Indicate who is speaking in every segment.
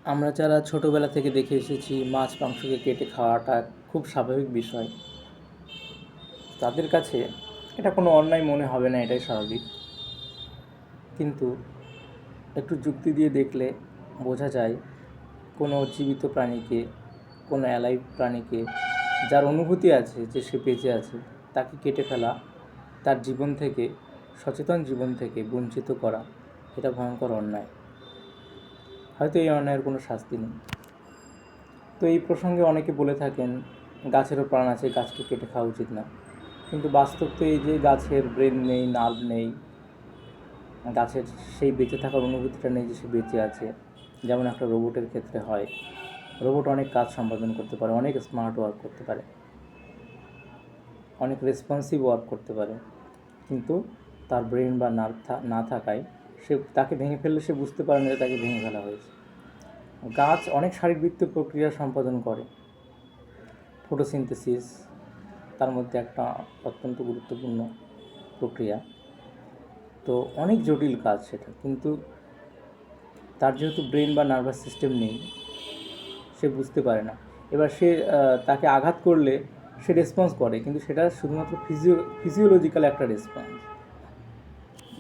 Speaker 1: আমরা যারা ছোটোবেলা থেকে দেখে এসেছি মাছ মাংসকে কেটে খাওয়াটা খুব স্বাভাবিক বিষয়, তাদের কাছে এটা কোনো অন্যায় মনে হবে না, এটাই স্বাভাবিক। কিন্তু একটু যুক্তি দিয়ে দেখলে বোঝা যায় কোনো জীবিত প্রাণীকে, কোনো অ্যালাইভ প্রাণীকে, যার অনুভূতি আছে যে সে বেঁচে আছে, তাকে কেটে ফেলা, তার জীবন থেকে, সচেতন জীবন থেকে বঞ্চিত করা, এটা ভয়ঙ্কর অন্যায়। হয়তো এই অন্যায়ের কোনো শাস্তি নেই। তো এই প্রসঙ্গে অনেকে বলে থাকেন গাছেরও প্রাণ আছে, গাছকে কেটে খাওয়া উচিত না। কিন্তু বাস্তব তো এই যে গাছের ব্রেন নেই, নার্ভ নেই, গাছের সেই বেঁচে থাকার অনুভূতিটা নেই যে সে বেঁচে আছে। যেমন একটা রোবটের ক্ষেত্রে হয়, রোবট অনেক কাজ সম্পাদন করতে পারে, অনেক স্মার্ট ওয়ার্ক করতে পারে, অনেক রেসপন্সিভ ওয়ার্ক করতে পারে, কিন্তু তার ব্রেন বা নার্ভ না থাকায় সে তাকে ভেঙে ফেললে সে বুঝতে পারে না যে তাকে ভেঙে ফেলা হয়েছে। গাছ অনেক শারীরবৃত্তীয় প্রক্রিয়া সম্পাদন করে, ফটোসিনথেসিস তার মধ্যে একটা অত্যন্ত গুরুত্বপূর্ণ প্রক্রিয়া। তো অনেক জটিল কাজ সেটা, কিন্তু তার যেহেতু ব্রেন বা নার্ভাস সিস্টেম নেই, সে বুঝতে পারে না। এবার সে তাকে আঘাত করলে সে রেসপন্স করে, কিন্তু সেটা শুধুমাত্র ফিজিওলজিক্যাল একটা রেসপন্স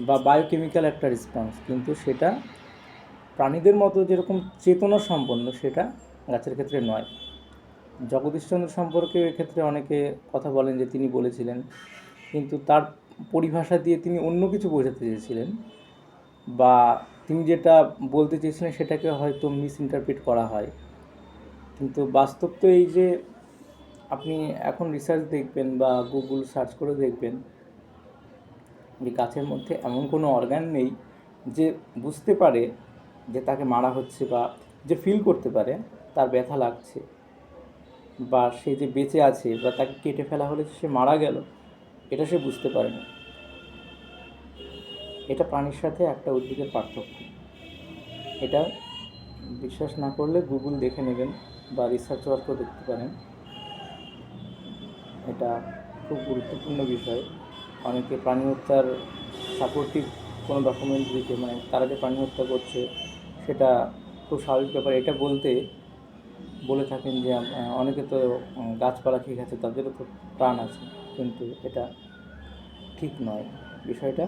Speaker 1: বা বায়োকেমিক্যাল একটা রেসপন্স, কিন্তু সেটা প্রাণীদের মতো যেরকম চেতনা সম্পন্ন সেটা গাছের ক্ষেত্রে নয়। জগদীশচন্দ্র সম্পর্কে এক্ষেত্রে অনেকে কথা বলেন যে তিনি বলেছিলেন, কিন্তু তার পরিভাষা দিয়ে তিনি অন্য কিছু বোঝাতে চেয়েছিলেন, বা তিনি যেটা বলতে চেয়েছিলেন সেটাকে হয়তো মিস ইন্টারপ্রিট করা হয়। কিন্তু বাস্তব তো এই যে আপনি এখন রিসার্চ দেখবেন বা গুগল সার্চ করে দেখবেন যে গাছের মধ্যে এমন কোনো অর্গান নেই যে বুঝতে পারে যে তাকে মারা হচ্ছে, বা যে ফিল করতে পারে তার ব্যথা লাগছে, বা সে যে বেঁচে আছে বা তাকে কেটে ফেলা হলে সে মারা গেল, এটা সে বুঝতে পারে না। এটা প্রাণীর সাথে একটা উদ্ভিদের পার্থক্য। এটা বিশ্বাস না করলে গুগল দেখে নেবেন বা রিসার্চ ওয়ার্কও দেখতে পারেন। এটা খুব গুরুত্বপূর্ণ বিষয়। অনেকে প্রাণী হত্যার সাপোর্টিভ কোনো ডকুমেন্ট দিতে, মানে তারা যে প্রাণী হত্যা করছে সেটা খুব স্বাভাবিক ব্যাপার, এটা বলে থাকেন যে অনেকে তো গাছপালা খেয়ে গেছে, তাদেরও তো প্রাণ আছে, কিন্তু এটা ঠিক নয়। বিষয়টা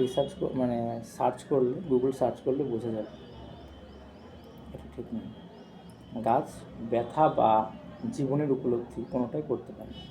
Speaker 1: রিসার্চ মানে সার্চ করলে, গুগল সার্চ করলে বোঝা যাবে এটা ঠিক নয়। গাছ ব্যথা বা জীবনের উপলব্ধি কোনোটাই করতে পারে না।